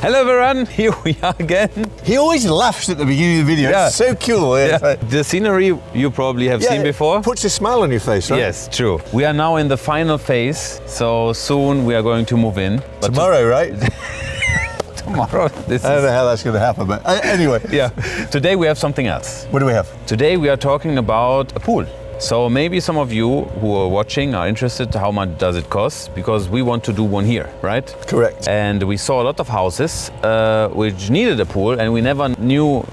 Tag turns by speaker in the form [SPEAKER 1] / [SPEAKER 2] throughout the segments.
[SPEAKER 1] Hello everyone, here we are again.
[SPEAKER 2] He always laughs at the beginning of the video.
[SPEAKER 1] Yeah.
[SPEAKER 2] It's so cool.
[SPEAKER 1] Yeah.
[SPEAKER 2] It's like,
[SPEAKER 1] The scenery you probably have seen before.
[SPEAKER 2] Puts a smile on your face, right?
[SPEAKER 1] Yes, true. We are now in the final phase, so soon we are going to move in. But
[SPEAKER 2] Tomorrow, right?
[SPEAKER 1] tomorrow.
[SPEAKER 2] I don't know how that's going to happen, but anyway.
[SPEAKER 1] Yeah. Today we have something else.
[SPEAKER 2] What do we have?
[SPEAKER 1] Today we are talking about a pool. So maybe some of you who are watching are interested how much does it cost, because we want to do one here, right?
[SPEAKER 2] Correct.
[SPEAKER 1] And we saw a lot of houses which needed a pool, and we never knew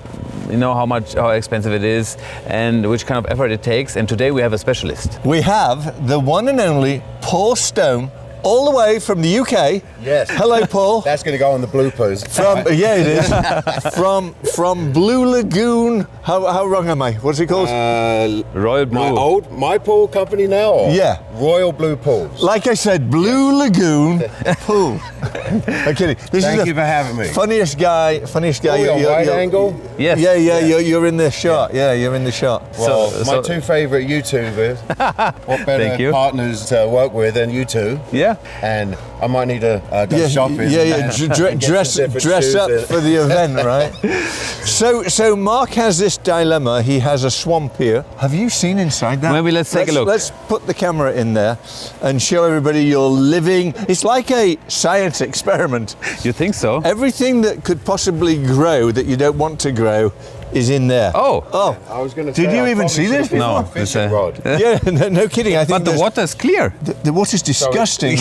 [SPEAKER 1] how expensive it is and which kind of effort it takes. And today we have a specialist.
[SPEAKER 2] We have the one and only Paul Stone, all the way from the UK.
[SPEAKER 3] Yes.
[SPEAKER 2] Hello, Paul.
[SPEAKER 3] That's going to go on the bloopers.
[SPEAKER 2] Yeah, it is. from Blue Lagoon. How wrong am I? What's it called?
[SPEAKER 1] Royal Blue.
[SPEAKER 3] My pool company now? Or
[SPEAKER 2] Yeah.
[SPEAKER 3] Royal Blue Pools.
[SPEAKER 2] Like I said, Blue Lagoon Pool. I'm kidding.
[SPEAKER 3] Thank you for having me.
[SPEAKER 2] Funniest guy.
[SPEAKER 3] Are we on wide angle?
[SPEAKER 1] Yes.
[SPEAKER 2] Yeah,
[SPEAKER 1] Yeah.
[SPEAKER 2] You're in the shot. Yeah, you're in the shot.
[SPEAKER 3] Well, my two favourite YouTubers. What better partners to work with than you two?
[SPEAKER 1] Yeah.
[SPEAKER 3] And I might need to go shopping.
[SPEAKER 2] Yeah. Dress up for the event, right? So Mark has this dilemma. He has a swamp here. Have you seen inside that?
[SPEAKER 1] Maybe let's take a look.
[SPEAKER 2] Let's put the camera in there and show everybody you're living. It's like a science experiment.
[SPEAKER 1] You think so?
[SPEAKER 2] Everything that could possibly grow that you don't want to grow is in there.
[SPEAKER 1] Oh.
[SPEAKER 3] I was going to say.
[SPEAKER 2] Did you even see this?
[SPEAKER 1] No.
[SPEAKER 3] Fishing rod.
[SPEAKER 2] Yeah, no kidding. I think
[SPEAKER 1] But the water's clear.
[SPEAKER 2] the water's disgusting.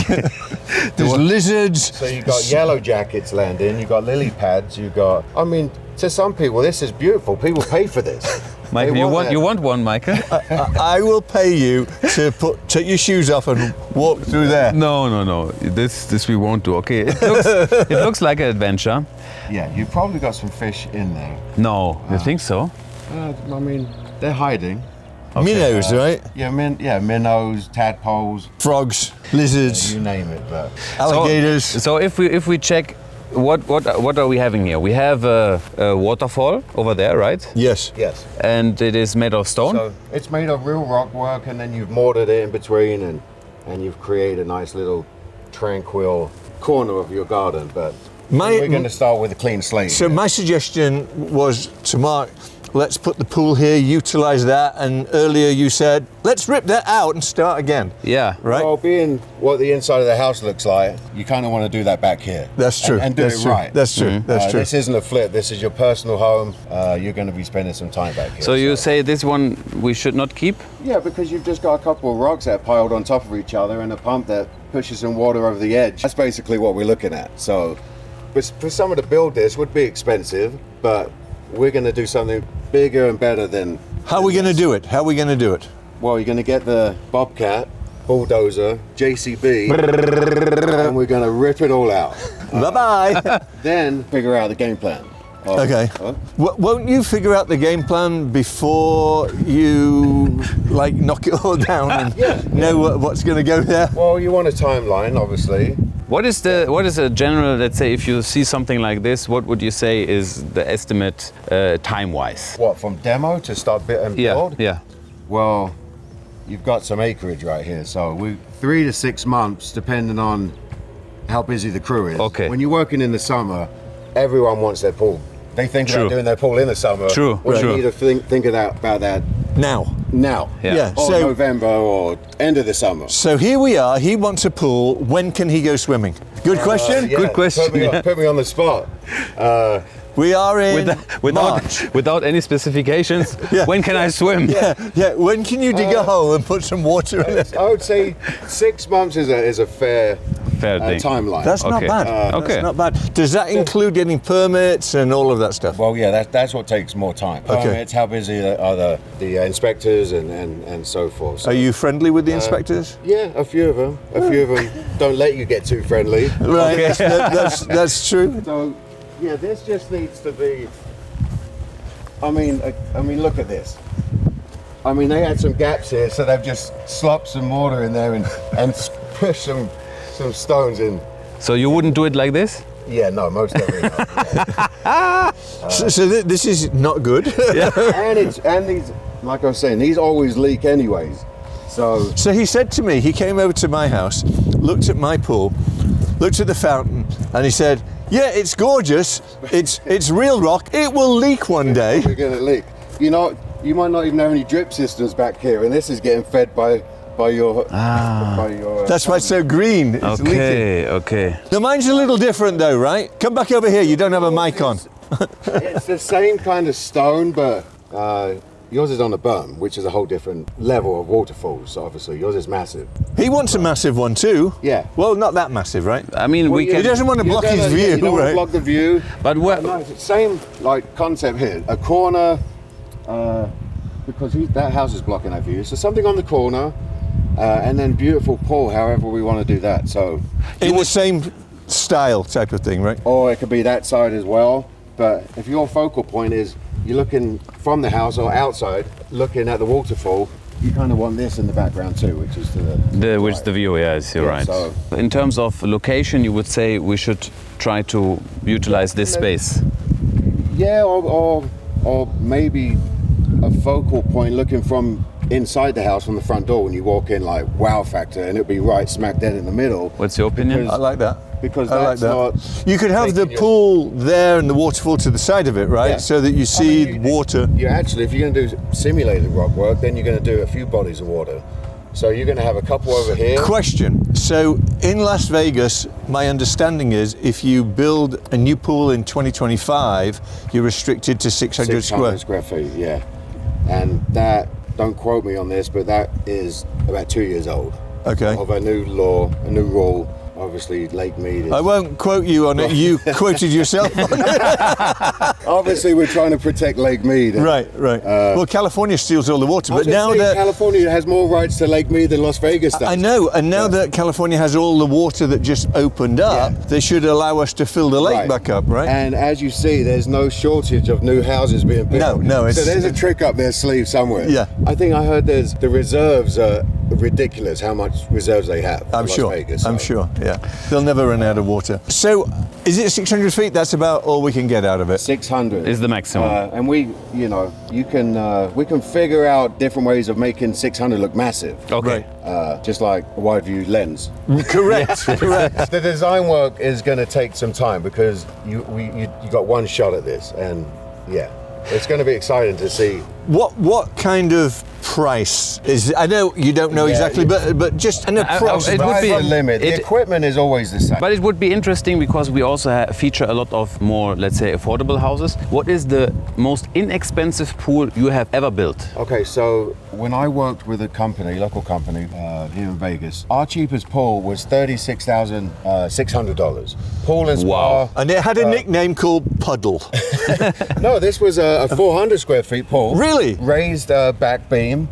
[SPEAKER 2] There's lizards.
[SPEAKER 3] So you got yellow jackets landing. You got lily pads. You got. I mean, to some people, this is beautiful. People pay for this.
[SPEAKER 1] Michael, you want one, Michael?
[SPEAKER 2] I will pay you to take your shoes off and walk through there.
[SPEAKER 1] No. This we won't do. Okay. It looks like an adventure.
[SPEAKER 3] Yeah, you've probably got some fish in there.
[SPEAKER 1] No, you think so?
[SPEAKER 3] I mean, they're hiding.
[SPEAKER 2] Minnows, right?
[SPEAKER 3] Yeah, minnows, tadpoles,
[SPEAKER 2] Frogs, lizards,
[SPEAKER 3] you name it. But
[SPEAKER 2] alligators.
[SPEAKER 1] So if we check, what are we having here? We have a waterfall over there, right?
[SPEAKER 2] Yes.
[SPEAKER 3] yes.
[SPEAKER 1] And it is made of stone.
[SPEAKER 3] So it's made of real rock work, and then you've mortared it in between, and you've created a nice little tranquil corner of your garden. But we're going to start with a clean slate.
[SPEAKER 2] So my suggestion was to Mark, let's put the pool here, utilize that, and earlier you said, let's rip that out and start again.
[SPEAKER 1] Yeah.
[SPEAKER 2] Right?
[SPEAKER 3] Well, being what the inside of the house looks like, you kind of want to do that back here.
[SPEAKER 2] That's true.
[SPEAKER 3] And do
[SPEAKER 2] That's
[SPEAKER 3] it
[SPEAKER 2] true.
[SPEAKER 3] right.
[SPEAKER 2] That's true. That's true.
[SPEAKER 3] This isn't a flip. This is your personal home. You're going to be spending some time back here.
[SPEAKER 1] So you say this one we should not keep?
[SPEAKER 3] Yeah, because you've just got a couple of rocks that are piled on top of each other and a pump that pushes some water over the edge. That's basically what we're looking at. So for someone to build this would be expensive, but we're going to do something bigger and better than.
[SPEAKER 2] How are we going to do it? How are we going to do it?
[SPEAKER 3] Well, you're going to get the bobcat, bulldozer, JCB, and we're going to rip it all out.
[SPEAKER 2] Bye-bye.
[SPEAKER 3] Then figure out the game plan.
[SPEAKER 2] Okay. Won't you figure out the game plan before you knock it all down and know what's going to go there?
[SPEAKER 3] Well, you want a timeline, obviously.
[SPEAKER 1] What is a general, let's say, if you see something like this, what would you say is the estimate time-wise?
[SPEAKER 3] What, from demo to start and build?
[SPEAKER 1] Yeah.
[SPEAKER 3] Well, you've got some acreage right here, so 3 to 6 months, depending on how busy the crew is.
[SPEAKER 1] Okay.
[SPEAKER 3] When you're working in the summer, everyone wants their pool. They think about doing their pool in the summer.
[SPEAKER 1] True.
[SPEAKER 3] Well, you need to think about that
[SPEAKER 2] Now.
[SPEAKER 1] Yeah.
[SPEAKER 3] Or November or end of the summer.
[SPEAKER 2] So here we are. He wants a pool. When can he go swimming? Good question.
[SPEAKER 3] Yeah,
[SPEAKER 1] Good question.
[SPEAKER 3] Put me on the spot.
[SPEAKER 2] We are in March.
[SPEAKER 1] Without any specifications,
[SPEAKER 2] Yeah.
[SPEAKER 1] when can I swim?
[SPEAKER 2] Yeah. When can you dig a hole and put some water in it?
[SPEAKER 3] I would say 6 months is a fair
[SPEAKER 1] thing.
[SPEAKER 3] timeline.
[SPEAKER 2] That's not
[SPEAKER 1] Okay.
[SPEAKER 2] bad.
[SPEAKER 1] Okay.
[SPEAKER 2] That's not bad. Does that include getting permits and all of that stuff?
[SPEAKER 3] Well, yeah, that's what takes more time.
[SPEAKER 2] Okay.
[SPEAKER 3] Permits, how busy are the inspectors and so forth. So,
[SPEAKER 2] Are you friendly with the inspectors?
[SPEAKER 3] yeah, a few of them. Don't let you get too friendly.
[SPEAKER 2] Right. That's true.
[SPEAKER 3] So, yeah, this just needs to be. I mean, look at this. I mean, they had some gaps here, so they've just slopped some water in there and pushed some stones in.
[SPEAKER 1] So you wouldn't do it like this?
[SPEAKER 3] Yeah, no, most definitely not. Yeah.
[SPEAKER 2] So this is not good.
[SPEAKER 3] and these, like I was saying, these always leak anyways.
[SPEAKER 2] So he said to me, he came over to my house, looked at my pool, looked at the fountain, and he said, Yeah, it's gorgeous. It's real rock. It will leak one day.
[SPEAKER 3] We're going to leak. You know, you might not even have any drip systems back here, and this is getting fed by your.
[SPEAKER 2] That's why it's so green. It's leaking.
[SPEAKER 1] Okay.
[SPEAKER 2] The mine's a little different though, right? Come back over here. You don't have a mic on.
[SPEAKER 3] It's the same kind of stone, but yours is on a berm, which is a whole different level of waterfalls. So obviously, yours is massive.
[SPEAKER 2] He wants a massive one too.
[SPEAKER 3] Yeah.
[SPEAKER 2] Well, not that massive, right?
[SPEAKER 1] I mean, we
[SPEAKER 2] He
[SPEAKER 1] can.
[SPEAKER 2] doesn't want to block his view,
[SPEAKER 3] You don't want
[SPEAKER 2] right?
[SPEAKER 3] to block the view.
[SPEAKER 1] But what?
[SPEAKER 3] No, it's the same like concept here. A corner, because that house is blocking our view. So something on the corner, and then beautiful pool. However we want to do that. So
[SPEAKER 2] In the same style type of thing, right?
[SPEAKER 3] or it could be that side as well. But if your focal point is you're looking from the house or outside, looking at the waterfall, you kind of want this in the background too, which is to
[SPEAKER 1] The view, yes, you're
[SPEAKER 3] Yeah,
[SPEAKER 1] right.
[SPEAKER 3] so-
[SPEAKER 1] In terms of location, you would say we should try to utilize this space.
[SPEAKER 3] Yeah, or maybe a focal point looking from inside the house from the front door when you walk in, like wow factor, and it'd be right smack dead in the middle.
[SPEAKER 1] What's your opinion?
[SPEAKER 2] I like that.
[SPEAKER 3] Because
[SPEAKER 2] I like
[SPEAKER 3] that's
[SPEAKER 2] that.
[SPEAKER 3] not.
[SPEAKER 2] You could have the
[SPEAKER 3] taking your-
[SPEAKER 2] pool there and the waterfall to the side of it, right?
[SPEAKER 3] Yeah.
[SPEAKER 2] So that you see water.
[SPEAKER 3] You actually, if you're going to do simulated rock work, then you're going to do a few bodies of water. So you're going to have a couple over here.
[SPEAKER 2] Question. So in Las Vegas, my understanding is if you build a new pool in 2025, you're restricted to 600
[SPEAKER 3] square feet, yeah. And that, don't quote me on this, but that is about 2 years old.
[SPEAKER 2] Okay.
[SPEAKER 3] Of a new law, a new rule. Obviously, Lake Mead is.
[SPEAKER 2] I won't quote you on it. You quoted yourself on it.
[SPEAKER 3] Obviously, we're trying to protect Lake Mead.
[SPEAKER 2] Right. Well, California steals all the water,
[SPEAKER 3] I
[SPEAKER 2] but
[SPEAKER 3] was
[SPEAKER 2] now
[SPEAKER 3] gonna say
[SPEAKER 2] that
[SPEAKER 3] California has more rights to Lake Mead than Las Vegas does.
[SPEAKER 2] I know, and now that California has all the water that just opened up,
[SPEAKER 3] Yeah.
[SPEAKER 2] they should allow us to fill the lake
[SPEAKER 3] Right.
[SPEAKER 2] back up, right?
[SPEAKER 3] And as you see, there's no shortage of new houses being built.
[SPEAKER 2] No, it's-
[SPEAKER 3] So there's a trick up their sleeve somewhere.
[SPEAKER 2] Yeah.
[SPEAKER 3] I think I heard the reserves are ridiculous. How much reserves they have.
[SPEAKER 2] I'm
[SPEAKER 3] in
[SPEAKER 2] sure.
[SPEAKER 3] Las Vegas,
[SPEAKER 2] I'm
[SPEAKER 3] so.
[SPEAKER 2] sure. Yeah, they'll never run out of water. So, is it 600 feet? That's about all we can get out of it.
[SPEAKER 3] 600
[SPEAKER 1] Is the maximum.
[SPEAKER 3] and we can figure out different ways of making 600 look massive.
[SPEAKER 1] Okay.
[SPEAKER 3] Just like a wide view lens.
[SPEAKER 2] Correct. Correct.
[SPEAKER 3] The design work is going to take some time because you got one shot at this, and yeah, it's going to be exciting to see.
[SPEAKER 2] What kind of price is? I know you don't know
[SPEAKER 3] Yeah,
[SPEAKER 2] exactly, but just an approximate.
[SPEAKER 1] it would be-
[SPEAKER 3] Sky's the limit. The
[SPEAKER 1] it-
[SPEAKER 3] equipment is always the same.
[SPEAKER 1] But it would be interesting because we also feature a lot of more, let's say, affordable houses. What is the most inexpensive pool you have ever built?
[SPEAKER 3] Okay, so when I worked with a local company here in Vegas, our cheapest pool was $36,600. Pool and spa.
[SPEAKER 1] Wow.
[SPEAKER 2] And it had a nickname called Puddle.
[SPEAKER 3] No, this was a 400 square feet pool.
[SPEAKER 2] Really?
[SPEAKER 3] Raised back beam,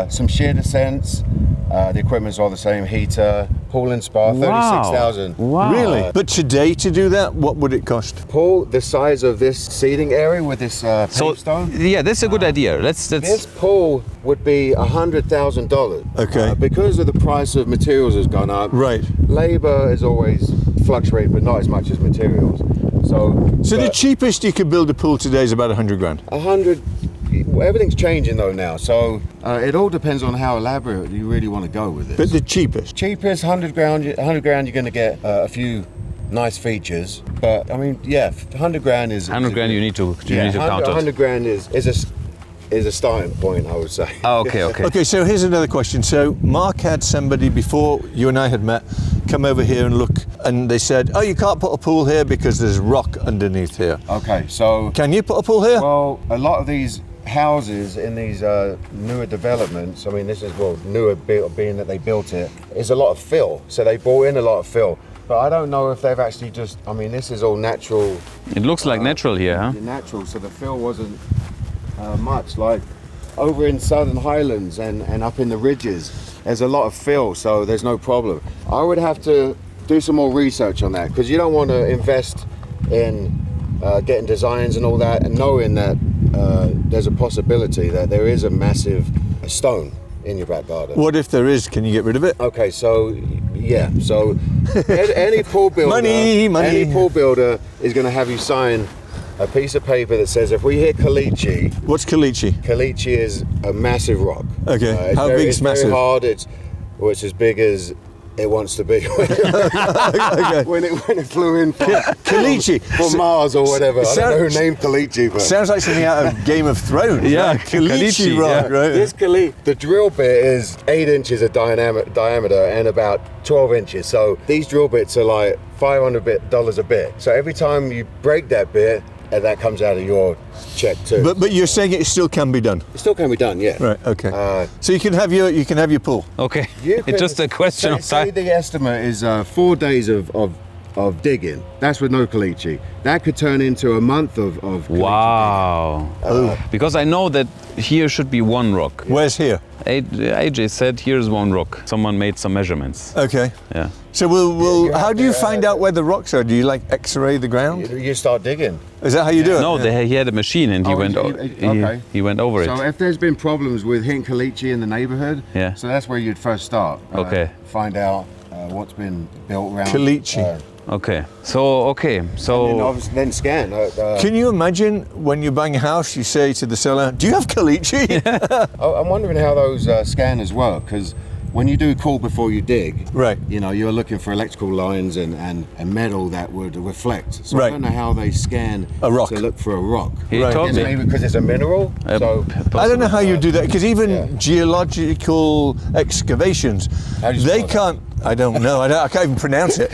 [SPEAKER 3] some shear descents. The equipment's all the same. Heater, pool and spa, 36,000.
[SPEAKER 1] Wow.
[SPEAKER 2] Really? But today to do that, what would it cost?
[SPEAKER 3] Pool the size of this seating area with this
[SPEAKER 1] So,
[SPEAKER 3] paved stone.
[SPEAKER 1] yeah, that's a good idea.
[SPEAKER 3] This
[SPEAKER 1] Let's
[SPEAKER 3] pool would be $100,000.
[SPEAKER 2] Okay.
[SPEAKER 3] Because of the price of materials has gone up.
[SPEAKER 2] Right.
[SPEAKER 3] Labor is always fluctuating, but not as much as materials. So
[SPEAKER 2] So the
[SPEAKER 3] but
[SPEAKER 2] cheapest you could build a pool today is about 100 grand.
[SPEAKER 3] 100. Everything's changing though now. So it all depends on how elaborate you really want to go with this.
[SPEAKER 2] But the cheapest.
[SPEAKER 3] Cheapest 100 grand. 100 grand, you're going to get a few nice features. But I mean, yeah, 100 grand is
[SPEAKER 1] 100 grand. You need to
[SPEAKER 3] yeah,
[SPEAKER 1] count it.
[SPEAKER 3] 100 grand is a starting point, I would say.
[SPEAKER 1] Oh, okay.
[SPEAKER 2] Okay, so here's another question. So Mark had somebody before you and I had met come over here and look, and they said, oh, you can't put a pool here because there's rock underneath here.
[SPEAKER 3] Okay, so
[SPEAKER 2] Can you put a pool here?
[SPEAKER 3] well, a lot of these houses in these newer developments, I mean, this is newer being that they built it, is a lot of fill. So they brought in a lot of fill. But I don't know if they've actually just, I mean, this is all natural.
[SPEAKER 1] It looks like natural here, huh?
[SPEAKER 3] Natural, so the fill wasn't much. Like over in Southern Highlands and up in the ridges, there's a lot of fill, so there's no problem. I would have to do some more research on that because you don't want to invest in getting designs and all that and knowing that there's a possibility that there is a massive stone in your back garden.
[SPEAKER 2] What if there is? Can you get rid of it?
[SPEAKER 3] Okay, so yeah, so any pool builder,
[SPEAKER 2] Money.
[SPEAKER 3] any pool builder is going to have you sign a piece of paper that says if we hit caliche,
[SPEAKER 2] What's caliche?
[SPEAKER 3] caliche is a massive rock.
[SPEAKER 2] Okay,
[SPEAKER 3] It's
[SPEAKER 2] how big is
[SPEAKER 3] it's very
[SPEAKER 2] massive?
[SPEAKER 3] hard. It's as big as it wants to be when it flew in from
[SPEAKER 2] Caliche.
[SPEAKER 3] from Mars or whatever. I don't know who named Caliche, but
[SPEAKER 2] Sounds like something out of Game of Thrones.
[SPEAKER 1] Yeah,
[SPEAKER 2] right? Caliche
[SPEAKER 1] Caliche,
[SPEAKER 2] rock,
[SPEAKER 1] yeah.
[SPEAKER 2] right?
[SPEAKER 3] this Caliche, the drill bit is 8 inches of diameter and about 12 inches. So these drill bits are like $500 a bit. So every time you break that bit, that comes out of your check too.
[SPEAKER 2] But you're saying it still can be done.
[SPEAKER 3] It still can be done, yeah.
[SPEAKER 2] Right, okay. So you can have your pool.
[SPEAKER 1] Okay.
[SPEAKER 3] You
[SPEAKER 1] It's just a question
[SPEAKER 3] say,
[SPEAKER 1] of time.
[SPEAKER 3] Say the estimate is 4 days of digging. That's with no caliche. That could turn into a month of caliche
[SPEAKER 1] Wow. Because I know that here should be one rock.
[SPEAKER 2] Where's here?
[SPEAKER 1] AJ said here's one rock. Someone made some measurements.
[SPEAKER 2] Okay.
[SPEAKER 1] Yeah.
[SPEAKER 2] So how do you find out where the rocks are? Do you like X-ray the ground?
[SPEAKER 3] digging. You start digging.
[SPEAKER 2] Is that how you do it?
[SPEAKER 1] No, he had a machine and he went.
[SPEAKER 3] okay.
[SPEAKER 1] He went over
[SPEAKER 3] So
[SPEAKER 1] it.
[SPEAKER 3] if there's been problems with hitting caliche in the neighborhood,
[SPEAKER 1] Yeah.
[SPEAKER 3] so that's where you'd first start.
[SPEAKER 1] Okay.
[SPEAKER 3] Find out what's been built around.
[SPEAKER 2] Caliche.
[SPEAKER 1] Okay. So
[SPEAKER 3] Then scan.
[SPEAKER 2] Can you imagine when you're buying a house, you say to the seller, "Do you have caliche?"
[SPEAKER 3] I'm wondering how those scanners work, because when you do call before you dig,
[SPEAKER 2] Right.
[SPEAKER 3] you know, you're looking for electrical lines and metal that would reflect. So
[SPEAKER 2] Right.
[SPEAKER 3] I don't know how they scan
[SPEAKER 2] A rock.
[SPEAKER 3] to look for a rock.
[SPEAKER 1] He
[SPEAKER 2] Right.
[SPEAKER 1] told
[SPEAKER 3] Is it
[SPEAKER 1] me.
[SPEAKER 3] maybe because it's a mineral? So
[SPEAKER 2] I don't know how you do that, because even geological excavations,
[SPEAKER 3] How do you
[SPEAKER 2] they
[SPEAKER 3] spell that?
[SPEAKER 2] can't. I don't know. I can't even pronounce it.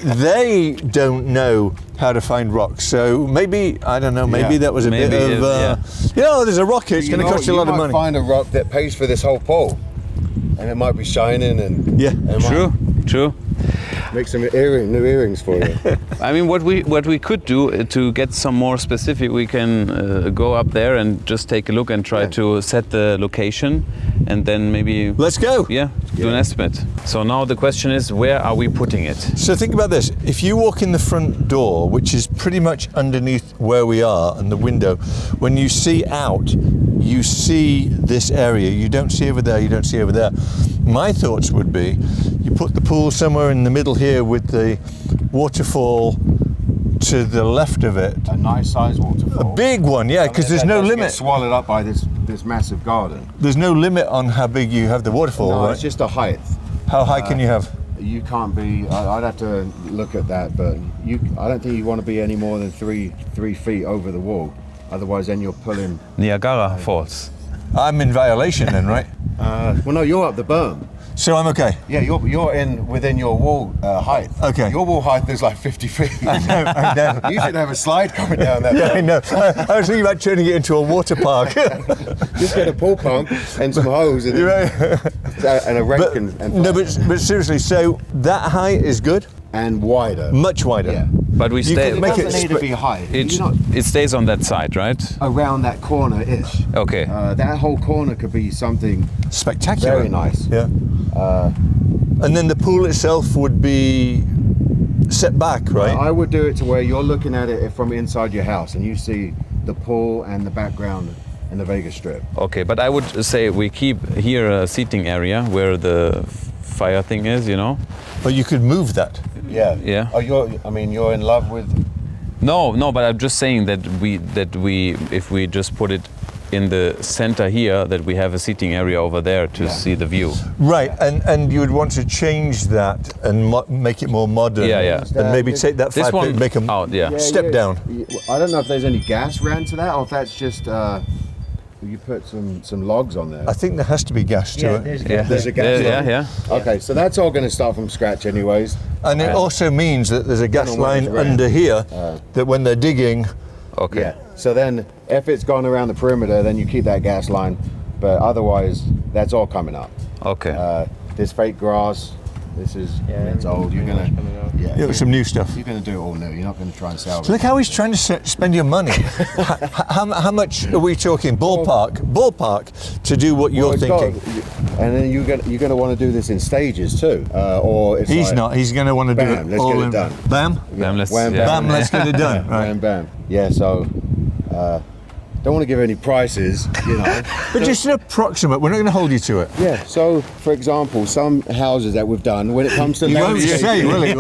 [SPEAKER 2] they don't know how to find rocks. So maybe I don't know. Maybe
[SPEAKER 3] Yeah.
[SPEAKER 2] that was a
[SPEAKER 1] Maybe
[SPEAKER 2] bit
[SPEAKER 1] it-
[SPEAKER 2] of. You know, there's a rock here. It's going to cost you a lot of
[SPEAKER 3] You
[SPEAKER 2] money.
[SPEAKER 3] might find a rock that pays for this whole pole, and it might be shining and
[SPEAKER 2] Yeah.
[SPEAKER 3] it might
[SPEAKER 1] True.
[SPEAKER 3] make some new earrings for you.
[SPEAKER 1] I mean, what we could do to get some more specific, we can go up there and just take a look and try to set the location, and then maybe
[SPEAKER 2] Let's go.
[SPEAKER 1] do an estimate. So now the question is, where are we putting it?
[SPEAKER 2] So think about this. If you walk in the front door, which is pretty much underneath where we are and the window, when you see out, you see this area. You don't see over there, you don't see over there. My thoughts would be, you put the pool somewhere in the middle here with the waterfall to the left of it.
[SPEAKER 3] A nice sized waterfall.
[SPEAKER 2] A big one, yeah, because there's no
[SPEAKER 3] That doesn't get
[SPEAKER 2] limit.
[SPEAKER 3] swallowed up by this massive garden.
[SPEAKER 2] There's no limit on how big you have the waterfall,
[SPEAKER 3] No,
[SPEAKER 2] right?
[SPEAKER 3] it's just a height.
[SPEAKER 2] How high can you have?
[SPEAKER 3] You can't be. I'd have to look at that, but I don't think you want to be any more than three feet over the wall. Otherwise, then you're pulling.
[SPEAKER 1] Niagara Falls.
[SPEAKER 2] I'm in violation then, right?
[SPEAKER 3] Well, no, you're up the berm.
[SPEAKER 2] So I'm okay.
[SPEAKER 3] Yeah, you're within your wall height.
[SPEAKER 2] Okay.
[SPEAKER 3] Your wall height is like 50 feet.
[SPEAKER 2] I know.
[SPEAKER 3] You should have a slide coming down that.
[SPEAKER 2] Yeah, I know. I was thinking about turning it into a water park.
[SPEAKER 3] Just get a pool pump and some hose and,
[SPEAKER 2] You're right.
[SPEAKER 3] and a rake
[SPEAKER 2] But,
[SPEAKER 3] and
[SPEAKER 2] no, but seriously, so that height is good?
[SPEAKER 3] and wider.
[SPEAKER 2] Much wider.
[SPEAKER 3] Yeah.
[SPEAKER 1] But we
[SPEAKER 2] You
[SPEAKER 1] stay.
[SPEAKER 2] can
[SPEAKER 3] It
[SPEAKER 2] make it
[SPEAKER 3] doesn't need to be high.
[SPEAKER 1] It,
[SPEAKER 3] You're not
[SPEAKER 1] it stays on that side, right?
[SPEAKER 3] around that corner-ish.
[SPEAKER 1] Okay.
[SPEAKER 3] That whole corner could be something
[SPEAKER 2] Spectacular.
[SPEAKER 3] very nice.
[SPEAKER 2] Yeah. And then the pool itself would be set back, right?
[SPEAKER 3] I would do it to where you're looking at it from inside your house and you see the pool and the background and the Vegas Strip.
[SPEAKER 1] Okay, but I would say we keep here a seating area where the fire thing is, you know?
[SPEAKER 2] But you could move that.
[SPEAKER 3] Yeah.
[SPEAKER 1] Yeah.
[SPEAKER 3] Oh, you're in love with.
[SPEAKER 1] No, but I'm just saying that we if we just put it in the center here, that we have a seating area over there to see the view.
[SPEAKER 2] Right, and you would want to change that and make it more modern.
[SPEAKER 1] Yeah.
[SPEAKER 2] And maybe take that
[SPEAKER 1] This
[SPEAKER 2] fire
[SPEAKER 1] one
[SPEAKER 2] pit, make a
[SPEAKER 1] out, yeah.
[SPEAKER 2] step down.
[SPEAKER 3] I don't know if there's any gas ran to that or if that's just you put some logs on there.
[SPEAKER 2] I think there has to be gas to it.
[SPEAKER 3] There's a gas line.
[SPEAKER 1] Yeah.
[SPEAKER 3] Okay, so that's all going to start from scratch anyways.
[SPEAKER 2] And it also means that there's a gas
[SPEAKER 3] Depending on
[SPEAKER 2] line
[SPEAKER 3] what it's
[SPEAKER 2] under here that when they're digging,
[SPEAKER 1] Okay.
[SPEAKER 3] Yeah. So then if it's gone around the perimeter, then you keep that gas line. But otherwise, that's all coming up.
[SPEAKER 1] Okay.
[SPEAKER 3] This fake grass, this is it's old. You're going to
[SPEAKER 2] some new stuff.
[SPEAKER 3] you're going to do it all new. You're not going to try and salvage.
[SPEAKER 2] Look how he's trying to spend your money. How much are we talking? Ballpark to do what you're
[SPEAKER 3] It's
[SPEAKER 2] thinking.
[SPEAKER 3] and then you're going to want to do this in stages too, or it's
[SPEAKER 2] He's
[SPEAKER 3] like,
[SPEAKER 2] not. He's going to want to do
[SPEAKER 3] Bam,
[SPEAKER 2] it
[SPEAKER 3] let's
[SPEAKER 2] all
[SPEAKER 3] get it
[SPEAKER 2] in.
[SPEAKER 3] done.
[SPEAKER 2] Bam.
[SPEAKER 1] Bam, let's,
[SPEAKER 3] Wham,
[SPEAKER 1] yeah.
[SPEAKER 2] Bam. Let's get it done. Right.
[SPEAKER 3] Bam, bam. Yeah. So don't want to give any prices, you know.
[SPEAKER 2] But just an approximate. We're not going to hold you to it.
[SPEAKER 3] Yeah. So, for example, some houses that we've done, when it comes to
[SPEAKER 2] You won't say, will he?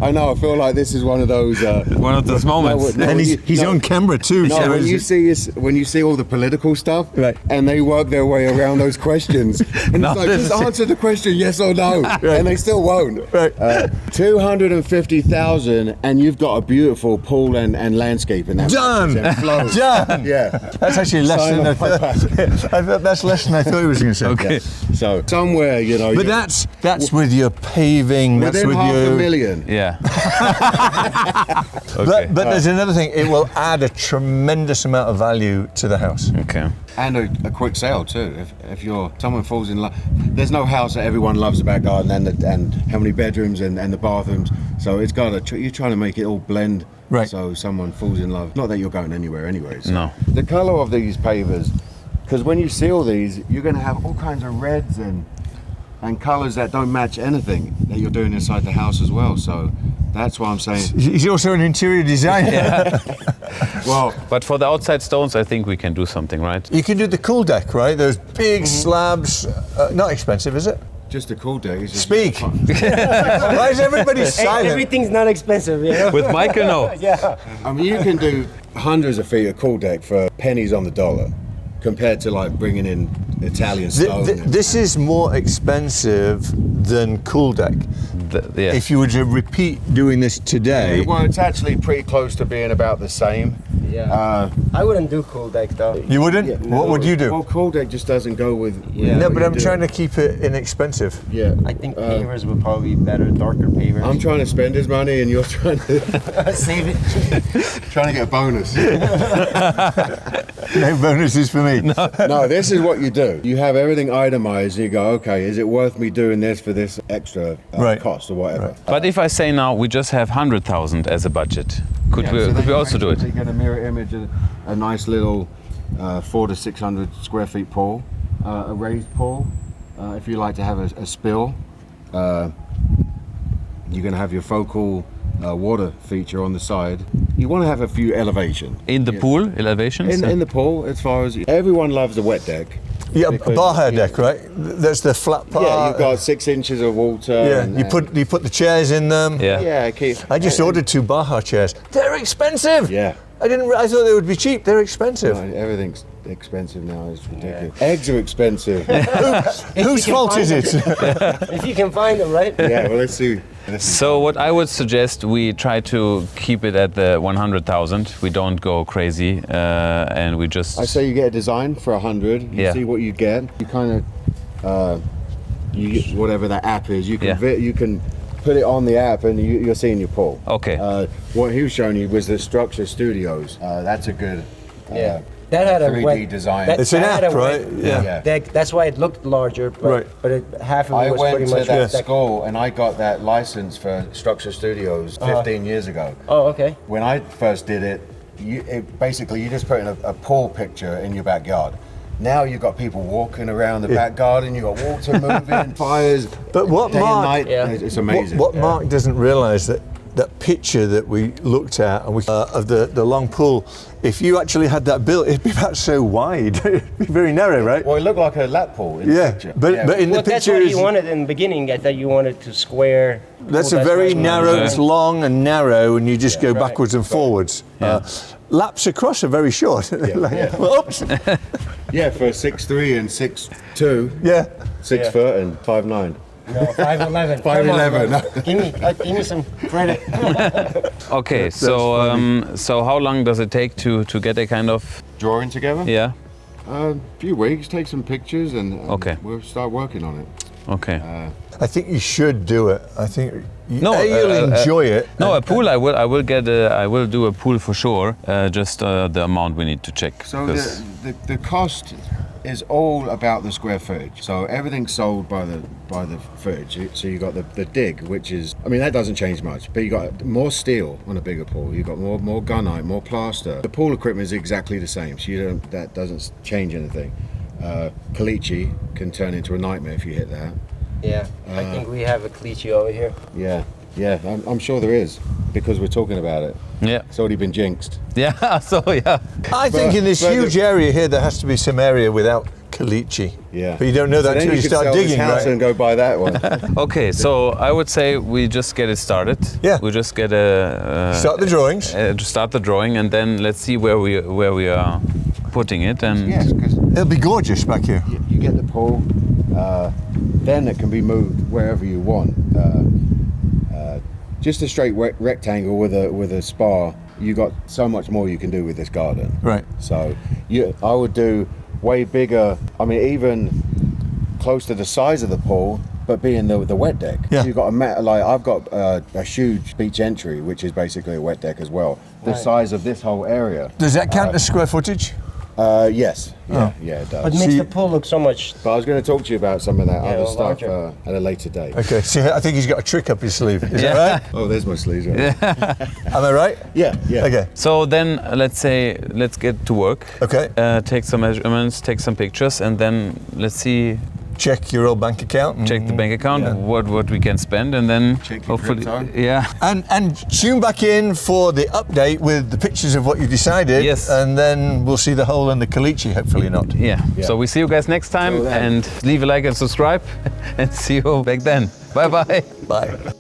[SPEAKER 3] I know. I feel like this is one of those.
[SPEAKER 1] One of those moments.
[SPEAKER 2] And he's on camera too.
[SPEAKER 3] No,
[SPEAKER 2] so
[SPEAKER 3] when you see all the political stuff,
[SPEAKER 2] Right.
[SPEAKER 3] and they work their way around those questions, and
[SPEAKER 1] No,
[SPEAKER 3] it's like,
[SPEAKER 1] this
[SPEAKER 3] just
[SPEAKER 1] is-
[SPEAKER 3] answer the question yes or no, and they still won't.
[SPEAKER 2] Right.
[SPEAKER 3] 250,000, and you've got a beautiful pool and landscape in that.
[SPEAKER 2] Done.
[SPEAKER 3] And flows.
[SPEAKER 2] Done.
[SPEAKER 3] Yeah.
[SPEAKER 2] That's actually less
[SPEAKER 3] Sign
[SPEAKER 2] than I
[SPEAKER 3] off my
[SPEAKER 2] thought. That's less than I thought he was going to say.
[SPEAKER 1] Okay.
[SPEAKER 3] So somewhere, you know.
[SPEAKER 2] But that's with your paving. That's
[SPEAKER 3] within
[SPEAKER 2] with
[SPEAKER 3] half
[SPEAKER 2] your.
[SPEAKER 3] a million.
[SPEAKER 1] Yeah. Okay.
[SPEAKER 2] But there's another thing. It will add a tremendous amount of value to the house.
[SPEAKER 1] Okay.
[SPEAKER 3] And a quick sale too. If someone falls in love, there's no house that everyone loves the back garden and how many bedrooms and the bathrooms. So it's got you're trying to make it all blend.
[SPEAKER 2] Right.
[SPEAKER 3] So someone falls in love. Not that you're going anywhere anyways.
[SPEAKER 1] No.
[SPEAKER 3] The colour of these pavers, because when you seal these, you're going to have all kinds of reds and colours that don't match anything that you're doing inside the house as well. So that's why I'm saying.
[SPEAKER 2] He's also an interior designer.
[SPEAKER 3] Well,
[SPEAKER 1] But for the outside stones, I think we can do something, right?
[SPEAKER 2] You can do the cool deck, right? Those big slabs. Not expensive, is it?
[SPEAKER 3] just a cool day.
[SPEAKER 2] Speak. Why is everybody silent?
[SPEAKER 4] Everything's not expensive, you know?
[SPEAKER 1] With Michael, no.
[SPEAKER 4] Yeah.
[SPEAKER 3] I mean, you can do hundreds of feet of cool deck for pennies on the dollar, compared to like bringing in Italian stone.
[SPEAKER 2] This is more expensive than cool deck.
[SPEAKER 1] Yeah.
[SPEAKER 2] If you were to repeat doing this today,
[SPEAKER 3] Well, it's actually pretty close to being about the same.
[SPEAKER 4] Yeah. I wouldn't do cool deck though.
[SPEAKER 2] you wouldn't?
[SPEAKER 3] Yeah,
[SPEAKER 2] What would you do?
[SPEAKER 3] Well, cool deck just doesn't go with.
[SPEAKER 4] Yeah.
[SPEAKER 2] No,
[SPEAKER 3] what
[SPEAKER 2] but
[SPEAKER 3] you
[SPEAKER 2] I'm
[SPEAKER 3] do.
[SPEAKER 2] trying to keep it inexpensive.
[SPEAKER 3] Yeah.
[SPEAKER 4] I think pavers would probably be better, darker pavers.
[SPEAKER 3] I'm trying to spend his money, and you're trying to
[SPEAKER 4] save it.
[SPEAKER 3] trying to get a bonus.
[SPEAKER 2] No bonuses for me.
[SPEAKER 3] No, this is what you do. You have everything itemized. You go, okay, is it worth me doing this for this extra
[SPEAKER 2] Right.
[SPEAKER 3] cost or whatever?
[SPEAKER 2] Right.
[SPEAKER 1] But if I say now we just have 100,000 as a budget, could we also do it?
[SPEAKER 3] You get a mirror image of a nice little 400 to 600 square feet pool, a raised pool. If you like to have a spill, you're going to have your focal water feature on the side. You want to have a few elevation.
[SPEAKER 1] In the pool elevations?
[SPEAKER 3] In the pool, as far as everyone loves a wet deck.
[SPEAKER 2] Yeah,
[SPEAKER 3] Because,
[SPEAKER 2] bar
[SPEAKER 3] yeah.
[SPEAKER 2] deck, right? That's the flat part.
[SPEAKER 3] Yeah, you've got 6 inches of water.
[SPEAKER 2] Yeah,
[SPEAKER 3] and-
[SPEAKER 2] you put the chairs in them.
[SPEAKER 1] Yeah.
[SPEAKER 3] Yeah, keep.
[SPEAKER 2] I just ordered 2 Baja chairs. They're expensive.
[SPEAKER 3] Yeah.
[SPEAKER 2] I thought they would be cheap. They're expensive.
[SPEAKER 3] No, everything's expensive now. It's ridiculous. Eggs are expensive.
[SPEAKER 2] Whose fault is it?
[SPEAKER 4] If you can find them, right?
[SPEAKER 3] Yeah, well, let's see.
[SPEAKER 1] So what I would suggest, we try to keep it at the 100,000. We don't go crazy, and we just.
[SPEAKER 3] I say you get a design for 100. You
[SPEAKER 1] Yeah.
[SPEAKER 3] see what you get. You kind of, you get whatever that app is. You can
[SPEAKER 1] Yeah.
[SPEAKER 3] you can put it on the app, and you're seeing your pool.
[SPEAKER 1] Okay.
[SPEAKER 3] What he was showing you was the Structure Studios. That's a good.
[SPEAKER 4] Yeah. That had a
[SPEAKER 3] 3D
[SPEAKER 4] wet
[SPEAKER 3] design.
[SPEAKER 2] It's an
[SPEAKER 4] that had
[SPEAKER 2] app,
[SPEAKER 4] a wet
[SPEAKER 2] right? Yeah.
[SPEAKER 3] Yeah.
[SPEAKER 4] deck. That's why it looked larger, but
[SPEAKER 2] Right.
[SPEAKER 4] half of
[SPEAKER 3] I
[SPEAKER 4] it was
[SPEAKER 3] went
[SPEAKER 4] pretty
[SPEAKER 3] to
[SPEAKER 4] much
[SPEAKER 3] that
[SPEAKER 4] wet deck.
[SPEAKER 3] school, and I got that license for Structure Studios 15 years ago.
[SPEAKER 4] Oh, okay.
[SPEAKER 3] When I first did it, basically you just put in a pool picture in your backyard. Now you've got people walking around the back garden, you've got water moving, fires,
[SPEAKER 2] But what
[SPEAKER 3] day
[SPEAKER 2] Mark-
[SPEAKER 3] and night.
[SPEAKER 4] Yeah.
[SPEAKER 3] It's amazing.
[SPEAKER 2] What Mark doesn't realise that picture that we looked at and of the long pool, if you actually had that built, it'd be about so wide. It'd be very narrow, right?
[SPEAKER 3] Well, it looked like a lap pool in the
[SPEAKER 2] Yeah,
[SPEAKER 3] picture.
[SPEAKER 2] but in
[SPEAKER 4] Well,
[SPEAKER 2] the
[SPEAKER 4] that's
[SPEAKER 2] picture,
[SPEAKER 4] what you wanted in the beginning. I thought you wanted to square.
[SPEAKER 2] that's
[SPEAKER 4] Oh,
[SPEAKER 2] a very
[SPEAKER 4] right.
[SPEAKER 2] narrow.
[SPEAKER 1] Yeah.
[SPEAKER 2] It's long and narrow, and you just go
[SPEAKER 4] Right.
[SPEAKER 2] backwards and forwards.
[SPEAKER 1] Yeah.
[SPEAKER 2] Laps across are very short.
[SPEAKER 3] Yeah.
[SPEAKER 2] Oops.
[SPEAKER 3] Yeah, for 6'3" and 6'2",
[SPEAKER 2] Yeah.
[SPEAKER 3] 6
[SPEAKER 4] Yeah.
[SPEAKER 3] foot and 5'9".
[SPEAKER 4] No, 5'11".
[SPEAKER 3] 5'11".
[SPEAKER 4] Give me some credit.
[SPEAKER 1] Okay, so how long does it take to get a kind of
[SPEAKER 3] Drawing together?
[SPEAKER 1] yeah?
[SPEAKER 3] A few weeks, take some pictures, and
[SPEAKER 1] Okay.
[SPEAKER 3] we'll start working on it.
[SPEAKER 1] Okay.
[SPEAKER 2] I think you should do it. I think
[SPEAKER 1] No,
[SPEAKER 2] you'll enjoy it.
[SPEAKER 1] No, a pool. I will do a pool for sure. Just the amount we need to check.
[SPEAKER 3] So
[SPEAKER 1] 'cause-
[SPEAKER 3] the cost is all about the square footage. So everything's sold by the footage. So you got the dig, which is, I mean, that doesn't change much, but you got more steel on a bigger pool. You got more gunite, more plaster. The pool equipment is exactly the same. So that doesn't change anything. Caliche can turn into a nightmare if you hit that.
[SPEAKER 4] Yeah, I think we have a cliche over here.
[SPEAKER 3] Yeah, I'm sure there is, because we're talking about it.
[SPEAKER 1] yeah,
[SPEAKER 3] It's already been jinxed.
[SPEAKER 1] yeah. So yeah,
[SPEAKER 2] I think in this
[SPEAKER 3] but
[SPEAKER 2] huge area here, there has to be some area without caliche.
[SPEAKER 3] Yeah.
[SPEAKER 2] But you don't know that
[SPEAKER 3] So then
[SPEAKER 2] until you
[SPEAKER 3] could
[SPEAKER 2] start
[SPEAKER 3] sell this
[SPEAKER 2] digging,
[SPEAKER 3] house
[SPEAKER 2] right?
[SPEAKER 3] and go buy that one.
[SPEAKER 1] Okay, so I would say we just get it started.
[SPEAKER 2] Yeah.
[SPEAKER 1] We just get a
[SPEAKER 2] Start the drawings.
[SPEAKER 1] to start the drawing, and then let's see where we are putting it. And
[SPEAKER 3] Yes, because
[SPEAKER 2] It'll be gorgeous back here.
[SPEAKER 3] you get the pool, then it can be moved wherever you want. Just a straight rectangle with a spa. You got so much more you can do with this garden.
[SPEAKER 2] Right.
[SPEAKER 3] So I would do way bigger. I mean, even close to the size of the pool, but being the wet deck.
[SPEAKER 2] Yeah.
[SPEAKER 3] So you've got I've got a huge beach entry, which is basically a wet deck as well. The
[SPEAKER 4] Right.
[SPEAKER 3] size of this whole area.
[SPEAKER 2] Does that count as square footage?
[SPEAKER 3] Yes. Yeah. Yeah, it does.
[SPEAKER 4] But makes the pool look so much.
[SPEAKER 3] But I was going to talk to you about some of that other stuff
[SPEAKER 4] larger.
[SPEAKER 3] at a later date.
[SPEAKER 2] Okay, see, I think he's got a trick up his sleeve. Is that right?
[SPEAKER 3] Oh, there's my sleeves. Right?
[SPEAKER 2] Am I right?
[SPEAKER 3] Yeah. Yeah.
[SPEAKER 2] Okay.
[SPEAKER 1] so then let's get to work.
[SPEAKER 2] Okay.
[SPEAKER 1] Take some measurements, take some pictures, and then let's see.
[SPEAKER 2] Check your old bank account. And,
[SPEAKER 1] Check the bank account,
[SPEAKER 2] Yeah.
[SPEAKER 1] what we can spend, and then
[SPEAKER 3] Check your
[SPEAKER 1] hopefully,
[SPEAKER 3] crypto.
[SPEAKER 1] yeah.
[SPEAKER 2] And tune back in for the update with the pictures of what you decided.
[SPEAKER 1] Yes.
[SPEAKER 2] And then we'll see the hole in the caliche, hopefully not.
[SPEAKER 1] Yeah.
[SPEAKER 3] Yeah.
[SPEAKER 1] So we see you guys next time,
[SPEAKER 3] Till then.
[SPEAKER 1] and leave a like and subscribe, and see you back then. Bye bye.
[SPEAKER 2] Bye.